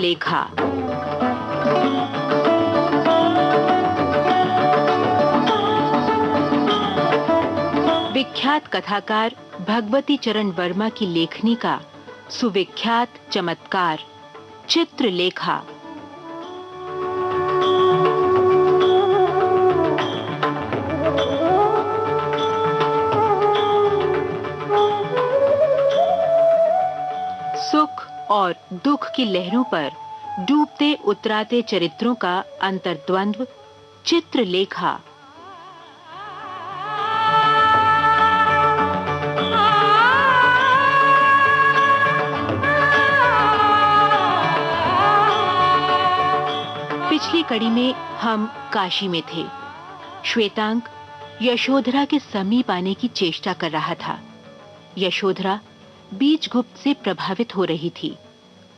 चित्रलेखा। विख्यात कथाकार भगवती चरण वर्मा की लेखनी का सुविख्यात चमत्कार चित्रलेखा। सुख और दुख की लहरों पर डूबते उतराते चरित्रों का अंतर्द्वंद्व चित्रलेखा। पिछली कड़ी में हम काशी में थे। श्वेतांक यशोधरा के समीप आने की चेष्टा कर रहा था। यशोधरा बीजगुप्त से प्रभावित हो रही थी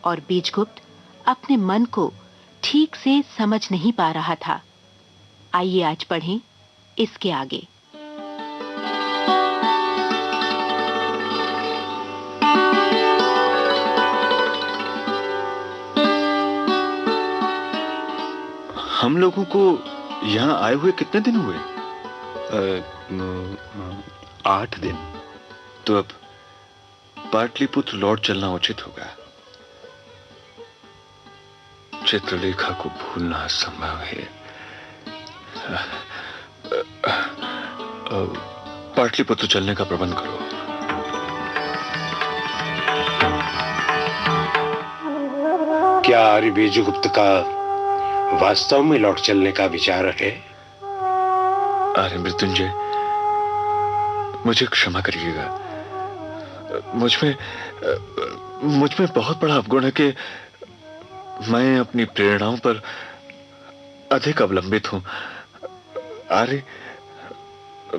और बीजगुप्त अपने मन को ठीक से समझ नहीं पा रहा था। आइए आज पढ़ें इसके आगे। हम लोगों को यहाँ आए हुए कितने दिन हुए? 8 दिन। तो अब पाटलिपुत्र लौट चलना उचित होगा। चित्रलेखा को भूलना असंभव है। पाटलिपुत्र चलने का प्रबंध करो। क्या आर्य बीजगुप्त का वास्तव में लौट चलने का विचार है? अरे मृत्युंजय, मुझे क्षमा करिएगा। मुझ में बहुत बड़ा अवगुण है कि मैं अपनी प्रेरणाओं पर अधिक अवलंबित हूं। अरे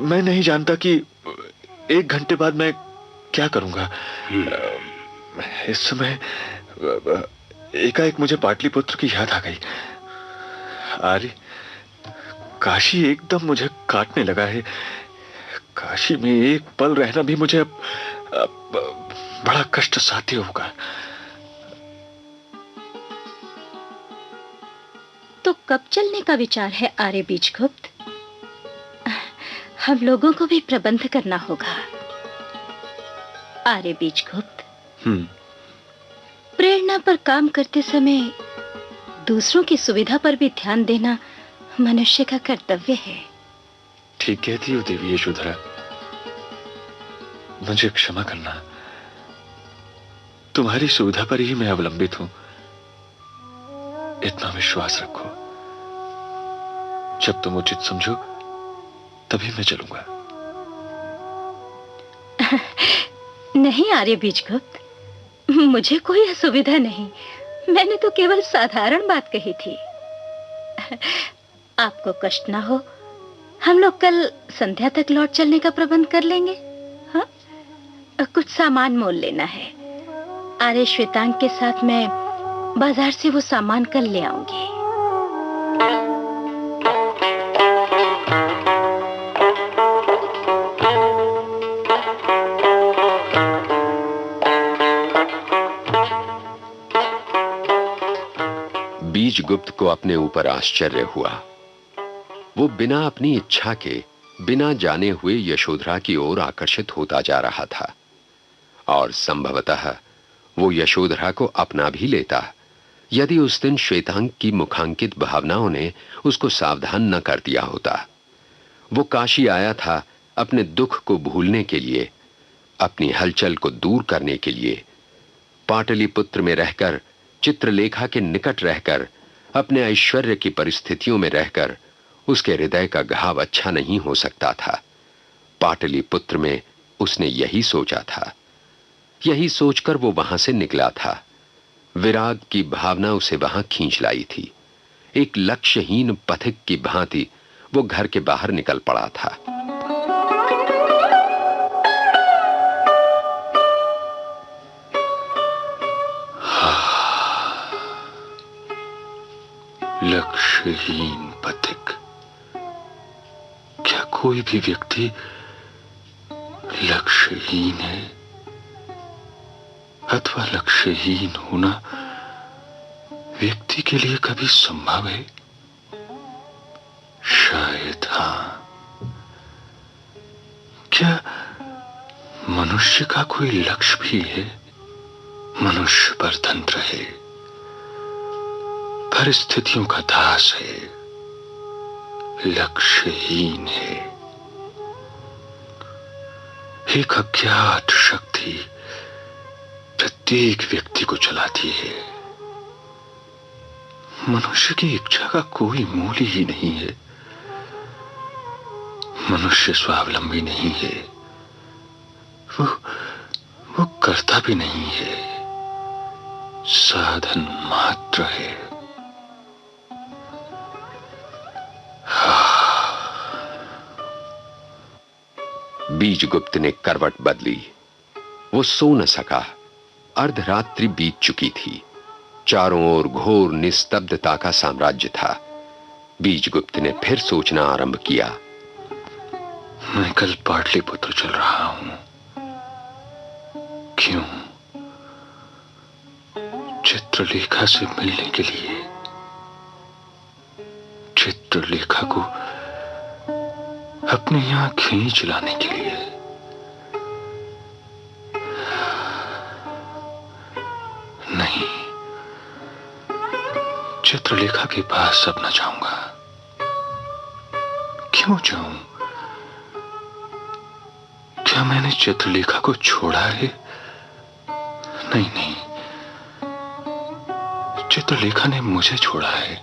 मैं नहीं जानता कि 1 घंटे बाद मैं क्या करूंगा। इस समय एकाएक मुझे पाटलिपुत्र की याद आ गई। अरे काशी एकदम मुझे काटने लगा है। काशी में एक पल रहना भी मुझे अब बड़ा कष्ट साध्य होगा। तो कब चलने का विचार है आर्य बीजगुप्त? हम लोगों को भी प्रबंध करना होगा। आर्य बीजगुप्त, प्रेरणा पर काम करते समय दूसरों की सुविधा पर भी ध्यान देना मनुष्य का कर्तव्य है। ठीक कहती हो देवी यशोधरा। मुझे क्षमा करना। तुम्हारी सुविधा पर ही मैं अवलंबित हूं। इतना विश्वास रखो। जब तुम उचित समझो तभी मैं चलूंगा। नहीं आर्य बीजगुप्त, मुझे कोई असुविधा नहीं। मैंने तो केवल साधारण बात कही थी। आपको कष्ट ना हो, हम लोग कल संध्या तक लौट चलने का प्रबंध कर लेंगे। हाँ, कुछ सामान मोल लेना है। आर्य श्वेतांग के साथ मैं बाजार से वो सामान कल ले आऊंगी। बीजगुप्त को अपने ऊपर आश्चर्य हुआ। वो बिना अपनी इच्छा के, बिना जाने हुए यशोधरा की ओर आकर्षित होता जा रहा था और संभवतः वो यशोधरा को अपना भी लेता यदि उस दिन श्वेतांग की मुखांकित भावनाओं ने उसको सावधान न कर दिया होता। वो काशी आया था अपने दुख को भूलने के लिए, अपनी हलचल को दूर करने के लिए। पाटलिपुत्र में रहकर, चित्रलेखा के निकट रहकर, अपने ऐश्वर्य की परिस्थितियों में रहकर उसके हृदय का घाव अच्छा नहीं हो सकता था। पाटलिपुत्र में उसने यही सोचा था। यही सोचकर वो वहां से निकला था। विराग की भावना उसे वहां खींच लाई थी। एक लक्ष्यहीन पथिक की भांति वो घर के बाहर निकल पड़ा था। लक्ष्यहीन पथिक। क्या कोई भी व्यक्ति लक्ष्यहीन है अथवा लक्ष्यहीन होना व्यक्ति के लिए कभी संभव है? शायद हां। क्या मनुष्य का कोई लक्ष्य भी है? मनुष्य परतंत्र है, परिस्थितियों का दास है, लक्ष्यहीन है। एक अज्ञात शक्ति प्रत्येक व्यक्ति को चलाती है। मनुष्य की इच्छा का कोई मूल्य ही नहीं है। मनुष्य स्वावलंबी नहीं है, वो करता भी नहीं है, साधन मात्र है। बीजगुप्त ने करवट बदली। वो सो न सका। अर्धरात्रि बीत चुकी थी। चारों ओर घोर निस्तब्धता का साम्राज्य था। बीजगुप्त ने फिर सोचना आरंभ किया। मैं कल पाटलिपुत्र चल रहा हूं। क्यों? चित्रलेखा से मिलने के लिए, चित्रलेखा को अपने यहां खींच लाने के लिए। नहीं, चित्रलेखा के पास अब न जाऊंगा। क्यों जाऊं? क्या मैंने चित्रलेखा को छोड़ा है? नहीं नहीं, चित्रलेखा ने मुझे छोड़ा है।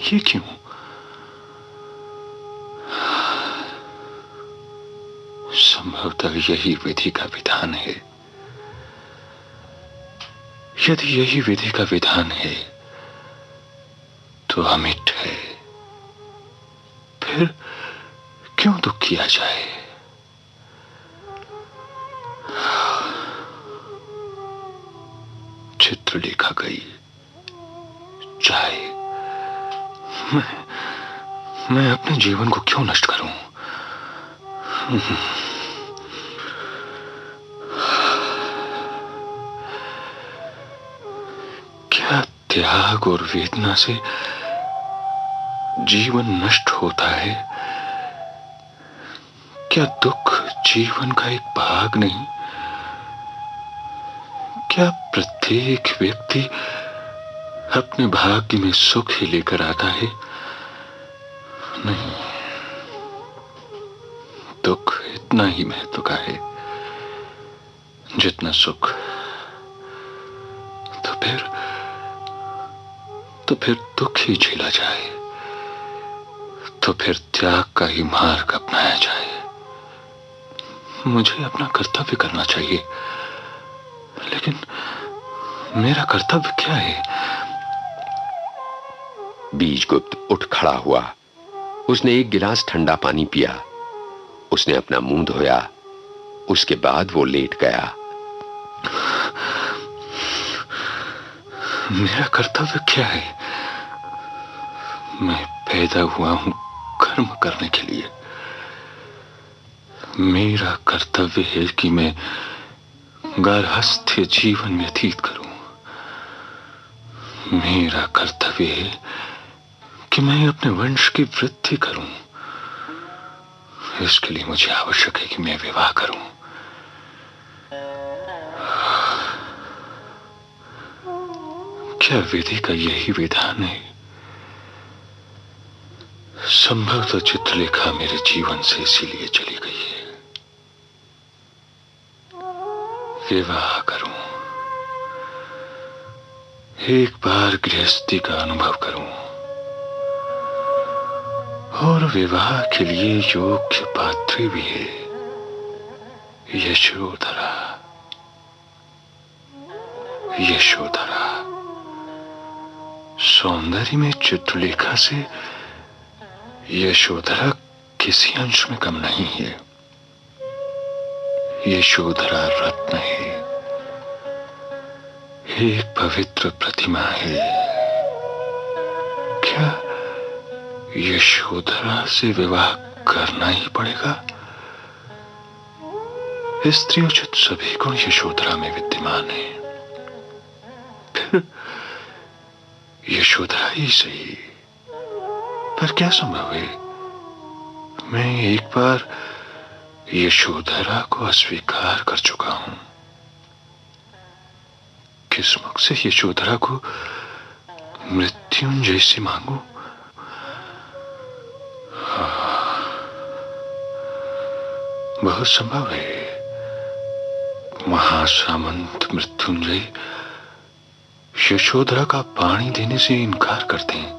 ये क्यों? संभवतः यही विधि का विधान है। यदि यही विधि का विधान है तो अमिट है। फिर क्यों दुख किया जाए? चित्रलेखा गई, जाए। मैं अपने जीवन को क्यों नष्ट करूं? क्या त्याग और वेदना से जीवन नष्ट होता है? क्या दुख जीवन का एक भाग नहीं? क्या प्रत्येक व्यक्ति अपने भाग्य में सुख ही लेकर आता है? नहीं, दुख इतना ही महत्व का है जितना सुख। तो फिर दुख ही झेला जाए, तो फिर त्याग का ही मार्ग अपनाया जाए। मुझे अपना कर्तव्य करना चाहिए, लेकिन मेरा कर्तव्य क्या है? बीजगुप्त उठ खड़ा हुआ। उसने एक गिलास ठंडा पानी पिया। उसने अपना मुंह धोया। उसके बाद वो लेट गया। मेरा कर्तव्य क्या है? मैं पैदा हुआ हूं कर्म करने के लिए। मेरा कर्तव्य है कि मैं गार्हस्थ्य जीवन व्यतीत करूं। मेरा कर्तव्य है कि मैं अपने वंश की वृद्धि करूं। इसके लिए मुझे आवश्यक है कि मैं विवाह करूं। क्या विधि का यही विधान है? संभवतः चित्रलेखा मेरे जीवन से इसीलिए चली गई है। विवाह करूं, एक बार गृहस्थी का अनुभव करूं और विवाह के लिए योग्य पात्री भी है। यशोधरा, यशोधरा सौंदर्य में चित्रलेखा से यशोधरा किसी अंश में कम नहीं है। यशोधरा रत्न है, एक पवित्र प्रतिमा है। क्या यशोधरा से विवाह करना ही पड़ेगा? स्त्रीयोचित सभी गुण यशोधरा में विद्यमान है। यशोधरा ही सही, पर क्या संभव है? मैं एक बार यशोधरा को अस्वीकार कर चुका हूं। किस मुख से यशोधरा को मृत्युंजय से मांगू? बहुत संभव है महासामंत मृत्युंजय यशोधरा का पानी देने से इनकार करते हैं।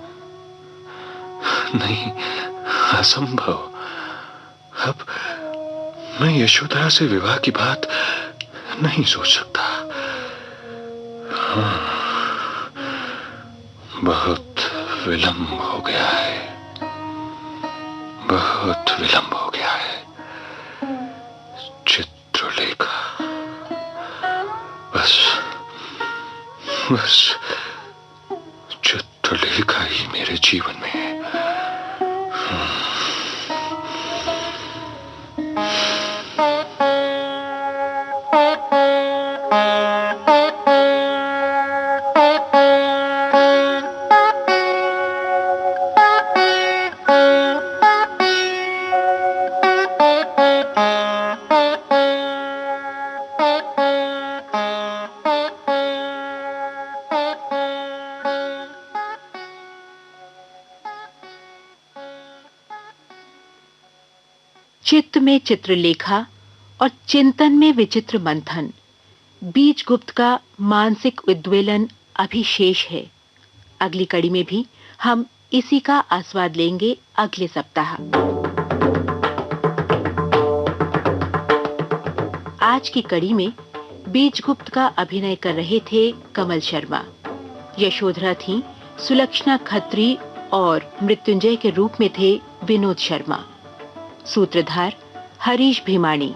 नहीं, असंभव। अब मैं यशोधरा से विवाह की बात नहीं सोच सकता। बहुत विलंब हो गया है, बहुत विलंब हो गया है। चित्रलेखा, बस चित्रलेखा ही मेरे जीवन में है। चित्त में चित्रलेखा और चिंतन में विचित्र मंथन, बीजगुप्त का मानसिक उद्वेलन अभी शेष है। अगली कड़ी में भी हम इसी का आस्वाद लेंगे अगले सप्ताह। आज की कड़ी में बीजगुप्त का अभिनय कर रहे थे कमल शर्मा। यशोधरा थी सुलक्षणा खत्री और मृत्युंजय के रूप में थे विनोद शर्मा। सूत्रधार हरीश भीमाणी।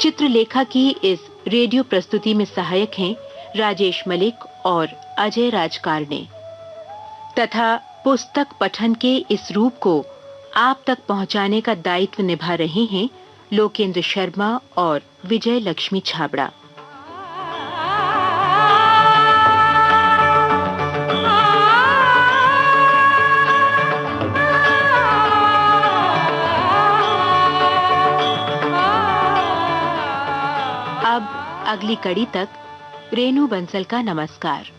चित्रलेखा की इस रेडियो प्रस्तुति में सहायक हैं राजेश मलिक और अजय राज कारणे तथा पुस्तक पठन के इस रूप को आप तक पहुंचाने का दायित्व निभा रहे हैं लोकेंद्र शर्मा और विजय लक्ष्मी छाबड़ा। अब अगली कड़ी तक रेणु बंसल का नमस्कार।